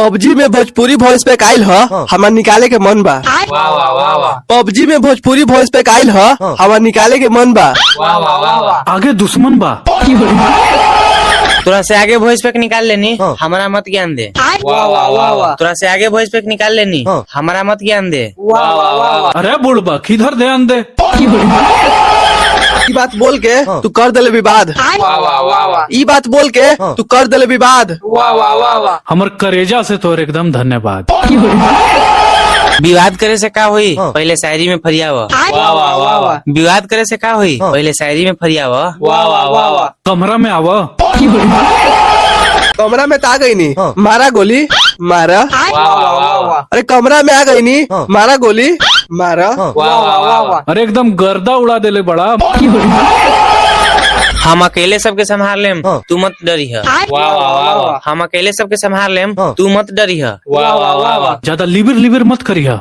PUBG में Bhojpuri voice पे आइल ह हमार निकाले के मन बा। वाह वाह वाह वाह पबजी में भोजपुरी वॉइस पे आइल ह हमार निकाले के मन बा। वाह वाह वाह वाह। आगे दुश्मन बा। तोरा से आगे वॉइस पैक निकाल लेनी हमारा मत ज्ञान दे। वाह वाह वाह वाह। तोरा से आगे वॉइस पैक निकाल लेनी हमारा मत ज्ञान दे। वाह वाह वाह वाह। अरे बुढ़बा किधर ध्यान दे। ई बात बोल के तू कर देले विवाद। वाह वाह वाह वाह। ई बात बोल के तू कर देले विवाद। वाह वाह वाह वाह। हमर करेजा से तोर एकदम धन्यवाद। विवाद करे से का हुई पहले शायरी में फरियाव। वाह वाह वाह वाह। विवाद करे से का हुई पहले शायरी में फरियाव। वाह वाह वाह वाह। कमरा में आवा। कमरा में आ गई नी मारा गोली मारा। वाह वाह वाह वाह। अरे कमरा में आ गई नी मारा गोली मारा। वाह वाह वाह वाह। अरे एकदम गर्दा उड़ा देले बड़ा। हम अकेले सबके संभाल लेम तू मत डरी है। वाह वाह वाह वाह। हम अकेले सबके संभाल लेम तू मत डरी है। वाह वाह वाह वाह। ज्यादा लिबिर लिबिर मत करिया।